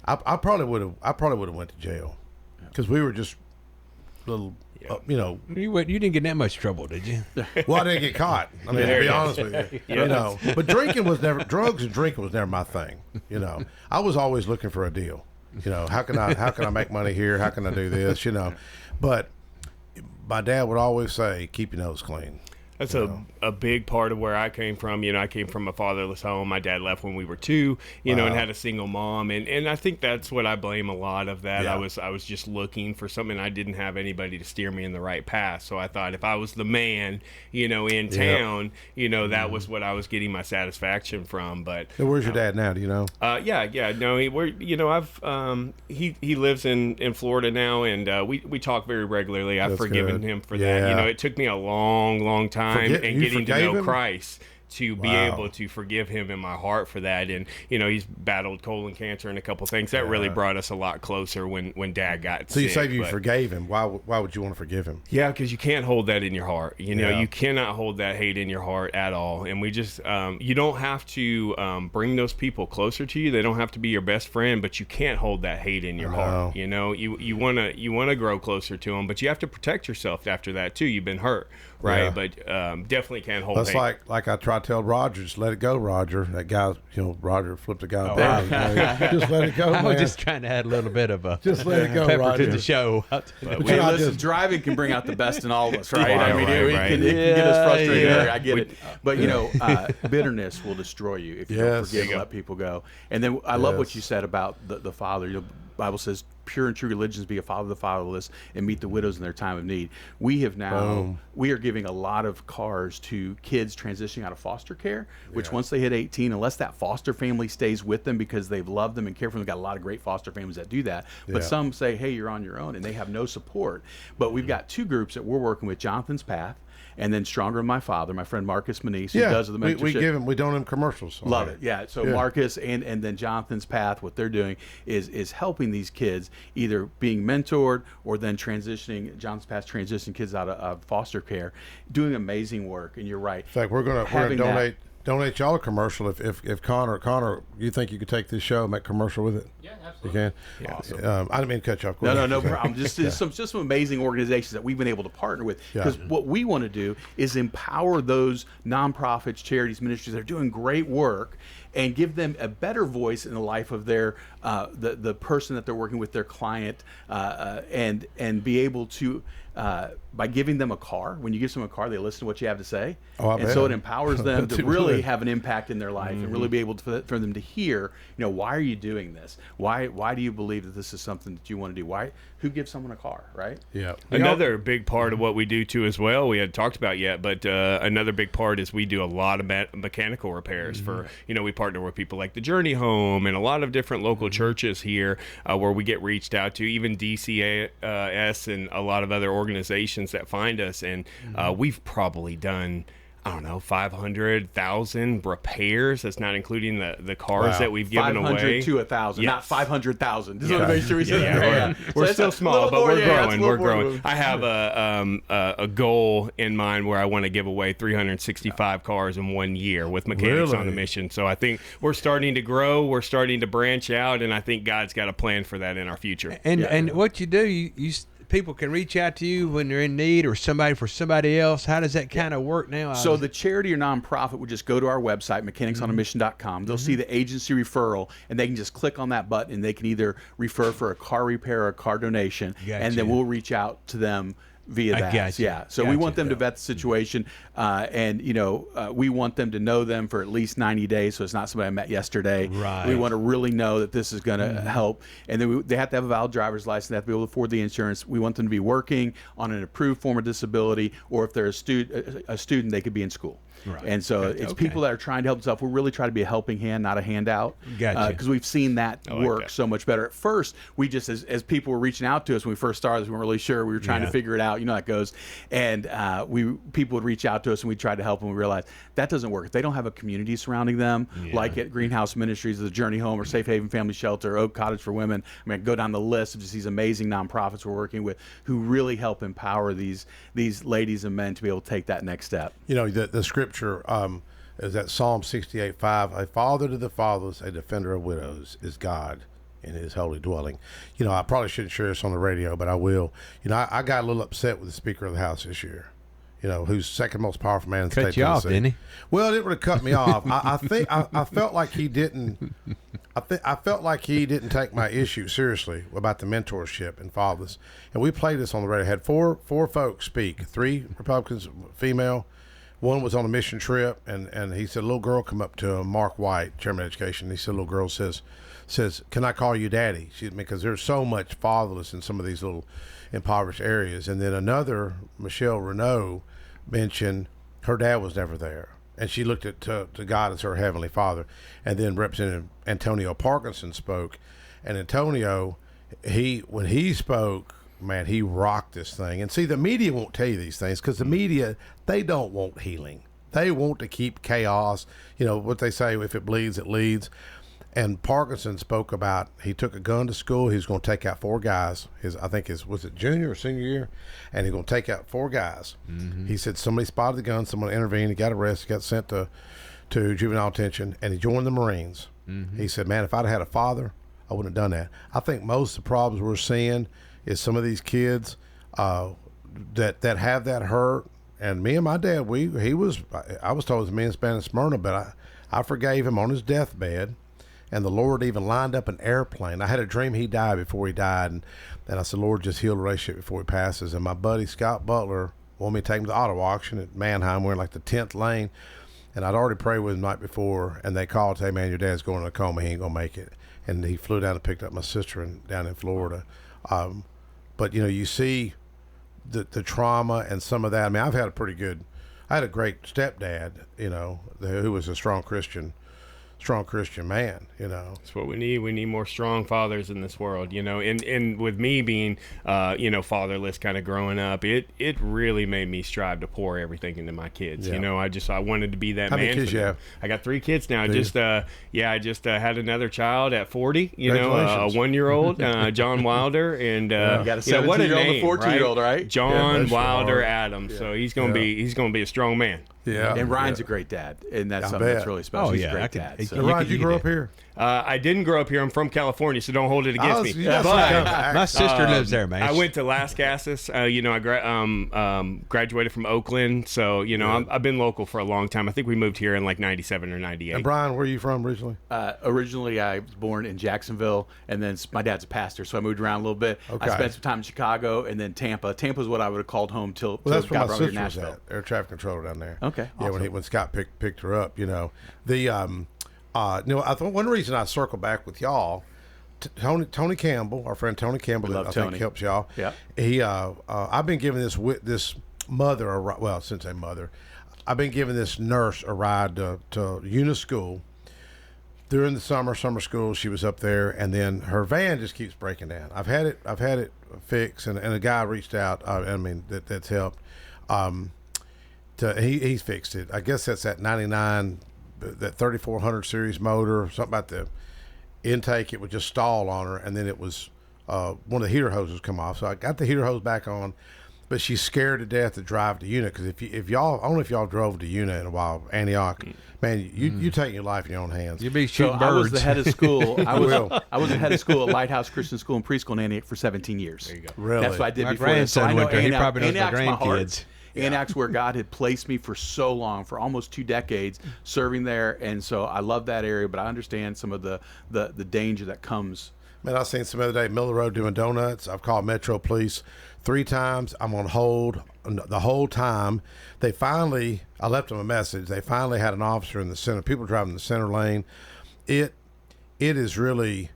I probably would have went to jail, because we were just little. You know, you didn't get in that much trouble, did you? Well, I didn't get caught. I mean, to be honest with you, you know. But drugs and drinking was never my thing. You know, I was always looking for a deal. You know, how can I make money here? How can I do this? You know, but my dad would always say, keep your nose clean. That's a big part of where I came from. You know, I came from a fatherless home. My dad left when we were 2, you know, and had a single mom. And I think that's what I blame a lot of that. I was just looking for something. I didn't have anybody to steer me in the right path. So I thought if I was the man, you know, in town, you know, that was what I was getting my satisfaction from. But so where's your dad now? Do you know? No, he lives in Florida now, and we talk very regularly. I've forgiven him for that. You know, it took me a long time and getting to know Christ to be able to forgive him in my heart for that. And you know, he's battled colon cancer and a couple things that really brought us a lot closer when Dad got sick. So you say you forgave him. Why would you want to forgive him? Yeah, because you can't hold that in your heart. You know, you cannot hold that hate in your heart at all. And we just you don't have to bring those people closer to you. They don't have to be your best friend, but you can't hold that hate in your heart. You know, you want to grow closer to them, but you have to protect yourself after that too. You've been hurt, right? Yeah. But definitely can't hold. That's hands. like I try to tell Roger, just let it go, Roger. That guy, Roger flipped the guy. Oh, back. wow. Just let it go, I man. was just trying to add a little bit of a Just let it go, pepper Roger. to the show. Hey, listen, driving can bring out the best in all of us, right? Right, I mean, right, it right. can get us frustrated. Yeah. I get it. But, bitterness will destroy you if you don't forgive and let people go. And then I love what you said about the father. The Bible says, pure and true religions be a father of the fatherless and meet the widows in their time of need. We have now, we are giving a lot of cars to kids transitioning out of foster care, which once they hit 18, unless that foster family stays with them because they've loved them and cared for them, we've got a lot of great foster families that do that. But some say, hey, you're on your own, and they have no support. But we've got two groups that we're working with, Jonathan's Path, and then Stronger Than My Father, my friend Marcus Manise, who does the mentorship. We donate him commercials. Love it. Yeah. So Marcus and then Jonathan's Path, what they're doing is helping these kids either being mentored or then transitioning. Jonathan's Path transitioning kids out of foster care, doing amazing work. And you're right. In fact, we're gonna donate y'all a commercial if Connor, you think you could take this show and make a commercial with it? Yeah, absolutely. You can. Yeah. Awesome. I didn't mean to cut you off. No problem. Just some amazing organizations that we've been able to partner with, because what we want to do is empower those nonprofits, charities, ministries that are doing great work, and give them a better voice in the life of their the person that they're working with, their client, and be able to. By giving them a car, when you give someone a car, they listen to what you have to say, and so it empowers them to really have an impact in their life and really be able to for them to hear, why are you doing this? Why do you believe that this is something that you want to do? Who gives someone a car, right? Yeah. Another big part of what we do too, as well, we hadn't talked about yet, but another big part is we do a lot of mechanical repairs for. We partner with people like the Journey Home and a lot of different local churches here, where we get reached out to, even DCAS and a lot of other organizations that find us, and we've probably done 500,000 repairs. That's not including the cars that we've given away. 500 to 1,000, not 500,000. Just want to make sure we say we're still small, but we're growing. We're growing. I have a goal in mind where I want to give away 365 cars in 1 year with Mechanics on the Mission. So I think we're starting to grow. We're starting to branch out, and I think God's got a plan for that in our future. And what you do, you people can reach out to you when they're in need, or for somebody else. How does that kind of work now? So the charity or nonprofit would just go to our website, mechanicsonamission.com. They'll see the agency referral, and they can just click on that button, and they can either refer for a car repair or a car donation, and then we'll reach out to them via that. Yeah. So we want them to vet the situation, and we want them to know them for at least 90 days. So it's not somebody I met yesterday. Right. We want to really know that this is going to help, and then they have to have a valid driver's license. They have to be able to afford the insurance. We want them to be working on an approved form of disability, or if they're a student, they could be in school. Right. And so it's people that are trying to help themselves. We really try to be a helping hand, not a handout. Gotcha. Because we've seen that work so much better. At first, we just, as people were reaching out to us when we first started, we weren't really sure. We were trying to figure it out. You know how it goes. And people would reach out to us, and we tried to help them. We realized that doesn't work. If they don't have a community surrounding them, like at Greenhouse Ministries, the Journey Home, or Safe Haven Family Shelter, Oak Cottage for Women. I mean, go down the list of just these amazing nonprofits we're working with who really help empower these ladies and men to be able to take that next step. The scripture is that Psalm 68:5. A father to the fatherless, a defender of widows is God in his holy dwelling. I probably shouldn't share this on the radio, but I will. I got a little upset with the Speaker of the House this year. Who's second most powerful man in the state of Tennessee. Cut you off, didn't he? Well, it didn't really cut me off. I think I felt like he didn't. I felt like he didn't take my issue seriously about the mentorship and fathers. And we played this on the radio. Had four folks speak. 3 Republicans, female. One was on a mission trip, and he said a little girl come up to him, Mark White, Chairman of Education. He said a little girl says, "Can I call you Daddy?" Because there's so much fatherless in some of these little impoverished areas. And then another, Michelle Renault, mentioned her dad was never there, and she looked to God as her heavenly Father. And then Representative Antonio Parkinson spoke, and Antonio, when he spoke, man, he rocked this thing. And see, the media won't tell you these things, because the media, they don't want healing. They want to keep chaos. What they say, if it bleeds, it leads. And Parkinson spoke about, he took a gun to school. He was going to take out 4 guys. Was it junior or senior year? And he's going to take out 4 guys. He said somebody spotted the gun, someone intervened, he got arrested, got sent to juvenile detention, and he joined the Marines. He said, man, if I'd had a father, I wouldn't have done that. I think most of the problems we're seeing is some of these kids that have that hurt and me and my dad, I was told it was a man's band in Smyrna, but I forgave him on his deathbed, and the Lord even lined up an airplane. I had a dream he died before he died, and I said, Lord, just heal the relationship before he passes. And my buddy Scott Butler wanted me to take him to the auto auction at Manheim. We're in like the 10th lane, and I'd already prayed with him the night before, and they called and say, man, your dad's going in a coma. He ain't going to make it. And he flew down and picked up my sister down in Florida. But, you see the trauma and some of that. I mean, I had a great stepdad, who was a strong Christian man, That's what we need. We need more strong fathers in this world, and with me being, fatherless kind of growing up, it really made me strive to pour everything into my kids. Yeah. I wanted to be that How man. many kids for you them. have? I got 3 kids now. I just had another child at 40, a Congratulations. 1-year-old, John Wilder, and You got a what a 17-year-old and a name, 14-year-old, right? John that's Wilder hard. Adams. Yeah. So he's gonna be a strong man. Yeah. And Ryan's a great dad, and that's I something that's bet. really special. Oh, He's yeah, a great I can- dad. you So. can- Ryan, did you grow up here? I didn't grow up here. I'm from California, so don't hold it against me. My sister lives there, man. I went to Lascassas. I graduated from Oakland, so I've been local for a long time. I think we moved here in like '97 or '98. And Brian, where are you from originally? Originally, I was born in Jacksonville, and then my dad's a pastor, so I moved around a little bit. Okay. I spent some time in Chicago, and then Tampa. Tampa's what I would have called home till Well, that's where got my brought here to sister was Nashville. at. Air traffic controller down there. Okay, Yeah, awesome. when Scott picked her up, I thought one reason I circle back with y'all, Tony Campbell, our friend Tony Campbell, We love I think Tony. helps y'all. Yeah. He, I've been giving this mother since a mother, I've been giving this nurse a ride to Una School. During the summer school, she was up there, and then her van just keeps breaking down. I've had it fixed, and a guy reached out. That's helped. He's fixed it. I guess that's that 99, that 3400 series motor. Something about the intake. It would just stall on her, and then it was one of the heater hoses come off. So I got the heater hose back on, but she's scared to death to drive to Una, because if y'all drove to Una in a while, Antioch, man, you taking your life in your own hands. You'd be So shooting I was birds. the head of school. I was the head of school at Lighthouse Christian School and Preschool in Antioch for 17 years. There you go. Really? That's what I did My before. that. So I grandson know went there. He Antioch- probably knows my Antioch's heart. grandkids. Antioch's where God had placed me for so long, for almost 2 decades, serving there, and so I love that area. But I understand some of the danger that comes. Man, I seen some other day, middle of the road doing donuts. I've called Metro Police 3 times. I'm on hold the whole time. I left them a message. They finally had an officer in the center. People driving in the center lane. It is really,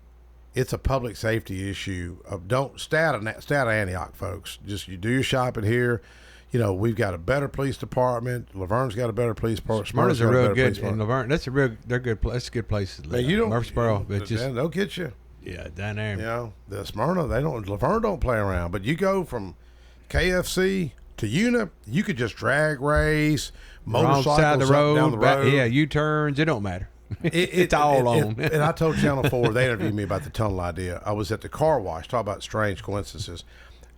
it's a public safety issue. Don't stay out of Antioch, folks. Just you do your shopping here. We've got a better police department. Laverne's got a better police department. Smyrna's a got real better police good, and department. Laverne, they're good. That's a good place to live. Man, you don't Murfreesboro, but just they'll get you. yeah, down there. The Smyrna, Laverne don't play around. But you go from KFC to Una, you could just drag race, Wrong motorcycles side of the up road, down the road. yeah, U-turns. It don't matter. It's all on. And I told Channel 4, they interviewed me about the tunnel idea. I was at the car wash, talk about strange coincidences,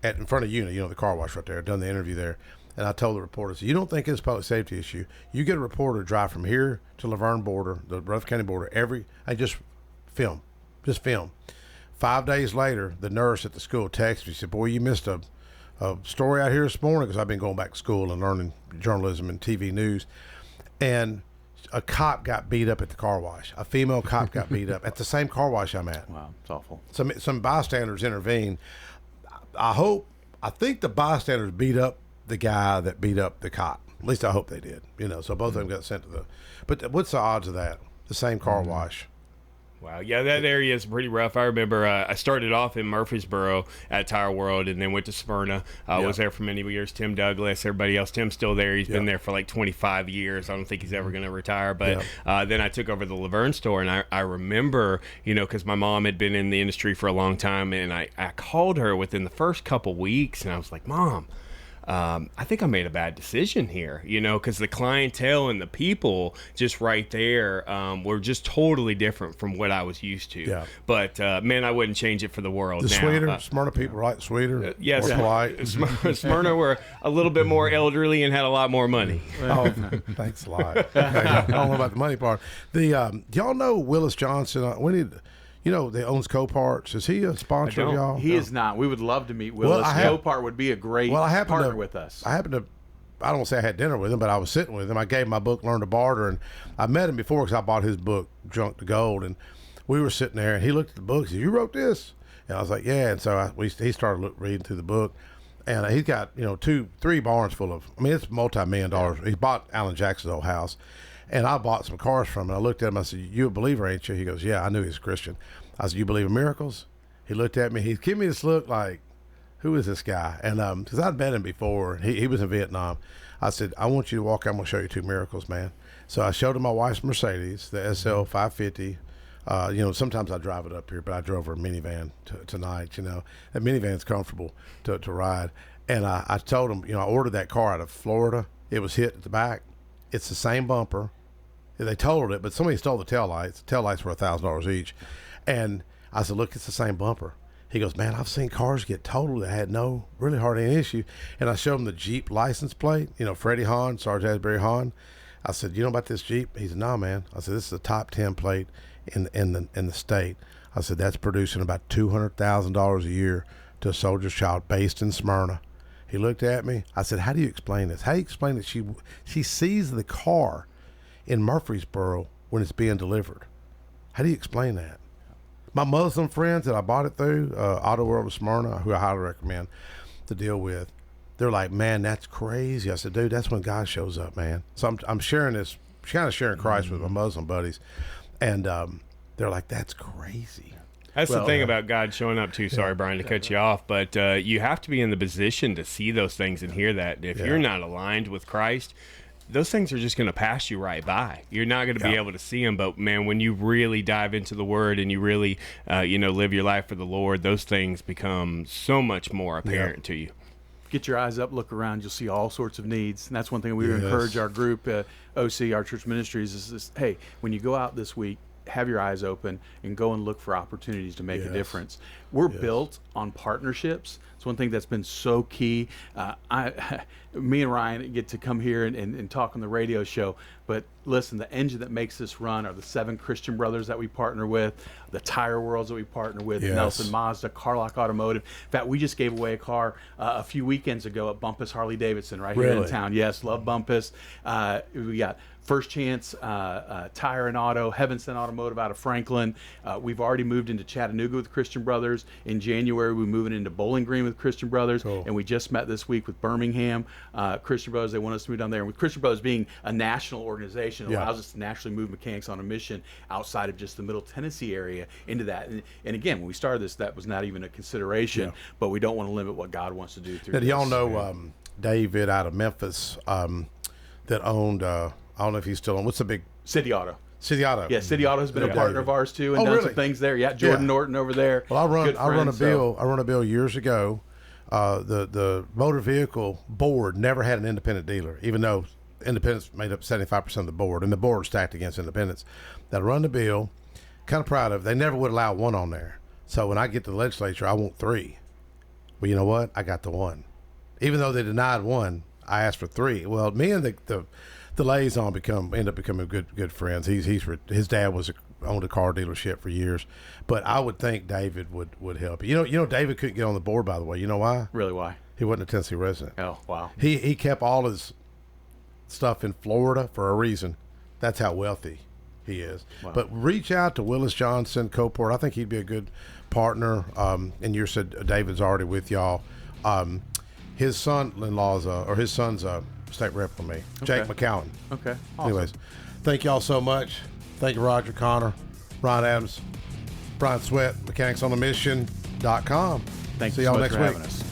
in front of Una, the car wash right there. Done the interview there. And I told the reporters, you don't think it's a public safety issue? You get a reporter to drive from here to Laverne border, the Rutherford County border, I just film. 5 days later, the nurse at the school texted me, said, boy, you missed a story out here this morning, because I've been going back to school and learning journalism and TV news. And a cop got beat up at the car wash. A female cop got beat up at the same car wash I'm at. Wow, it's awful. Some bystanders intervened. I think the bystanders beat up the guy that beat up the cop. At least I hope they did. So both of them got sent to the. But what's the odds of that? The same car wash. Wow, yeah, that area is pretty rough. I remember I started off in Murfreesboro at Tire World, and then went to Smyrna. I was there for many years. Tim Douglas, everybody else. Tim's still there. He's been there for like 25 years. I don't think he's ever going to retire. But then I took over the Laverne store, and I remember, because my mom had been in the industry for a long time, and I called her within the first couple weeks, and I was like, Mom, I think I made a bad decision here, because the clientele and the people just right there were just totally different from what I was used to. Yeah. But, man, I wouldn't change it for the world. The now. sweeter, Smyrna people, right? Sweeter, yes, more polite. Smyrna were a little bit more elderly and had a lot more money. Oh, thanks a lot. Okay, I don't know about the money part. Y'all know Willis Johnson? That owns Coparts. Is he a sponsor of y'all? He is not. We would love to meet Willis. Well, Copart would be a great partner with us. I happened to I don't want to say I had dinner with him, but I was sitting with him. I gave him my book, Learn to Barter, and I met him before because I bought his book, Junk to Gold, and we were sitting there, and he looked at the book. He said, "You wrote this?" And I was like, "Yeah." And so he started reading through the book, and he's got 3 barns full of. I mean, it's multi-million dollars. He bought Alan Jackson's old house, and I bought some cars from him. And I looked at him. I said, "You a believer, ain't you?" He goes, "Yeah." I knew he was a Christian. I said, "You believe in miracles?" He looked at me. He gave me this look like, "Who is this guy?" And because I'd met him before, he was in Vietnam. I said, "I want you to walk out. I'm going to show you 2 miracles, man." So I showed him my wife's Mercedes, the SL 550. Sometimes I drive it up here, but I drove her minivan tonight. That minivan's comfortable to ride. And I told him, I ordered that car out of Florida. It was hit at the back. It's the same bumper. They totaled it, but somebody stole the taillights. The taillights were $1,000 each. And I said, "Look, it's the same bumper." He goes, "Man, I've seen cars get totaled that had no really hardly any issue." And I showed him the Jeep license plate, Freddie Hahn, Sarge Asbury Hahn. I said, "You know about this Jeep?" He said, "No, man." I said, "This is a top 10 plate in the state." I said, "That's producing about $200,000 a year to a soldier's child based in Smyrna." He looked at me. I said, "How do you explain this? How do you explain that she sees the car in Murfreesboro when it's being delivered? How do you explain that?" My Muslim friends that I bought it through, Auto World of Smyrna, who I highly recommend to deal with, they're like, "Man, that's crazy." I said, "Dude, that's when God shows up, man." So I'm sharing this, kind of sharing Christ with my Muslim buddies, and they're like, "That's crazy." That's the thing about God showing up too. Sorry, Brian, to cut you off, but you have to be in the position to see those things and hear that. If you're not aligned with Christ, those things are just going to pass you right by. You're not going to be able to see them. But man, when you really dive into the Word and you really, live your life for the Lord, those things become so much more apparent to you. Get your eyes up, look around. You'll see all sorts of needs, and that's one thing we would encourage our group, OC, our church ministries, is hey, when you go out this week, have your eyes open and go and look for opportunities to make a difference. We're built on partnerships. It's one thing that's been so key. Me and Ryan get to come here and talk on the radio show, but listen, the engine that makes this run are the 7 Christian Brothers that we partner with, the Tire Worlds that we partner with, Nelson Mazda, Carlock Automotive. In fact, we just gave away a car a few weekends ago at Bumpus Harley Davidson right here in town. Yes, love Bumpus. We got First Chance Tire and Auto, Heaven Sent Automotive out of Franklin. We've already moved into Chattanooga with Christian Brothers. In January, we're moving into Bowling Green with Christian Brothers. Cool. And we just met this week with Birmingham Christian Brothers. They want us to move down there. And with Christian Brothers being a national organization, it allows us to naturally move mechanics on a mission outside of just the Middle Tennessee area into that. And again, when we started this, that was not even a consideration, but we don't want to limit what God wants to do through this. Y'all know David out of Memphis that owned, I don't know if he's still on, what's the big? City Auto. City Auto. Yeah, City Auto has been a partner of ours too, and done some things there. Yeah, Jordan Norton over there. Well, I run a bill years ago. The motor vehicle board never had an independent dealer, even though independents made up 75% of the board, and the board was stacked against independents. That run the bill, kind of proud of. They never would allow one on there. So when I get to the legislature, I want 3. Well, you know what? I got the 1. Even though they denied 1, I asked for 3. Well, me and the liaison end up becoming good friends. His dad owned a car dealership for years, but I would think David would help. You know, David couldn't get on the board, by the way. You know why? Really, why? He wasn't a Tennessee resident. Oh, wow. He kept all his stuff in Florida for a reason. That's how wealthy he is. Wow. But reach out to Willis Johnson, Coport. I think he'd be a good partner. And you said David's already with y'all. His son-in-law's his son's a state rep for me, Jake McCowan. Okay. Awesome. Anyways, thank y'all so much. Thank you, Roger Connor, Ron Adams, Brian Sweat, mechanicsonthemission.com. Thank See you so y'all much next for week. having us.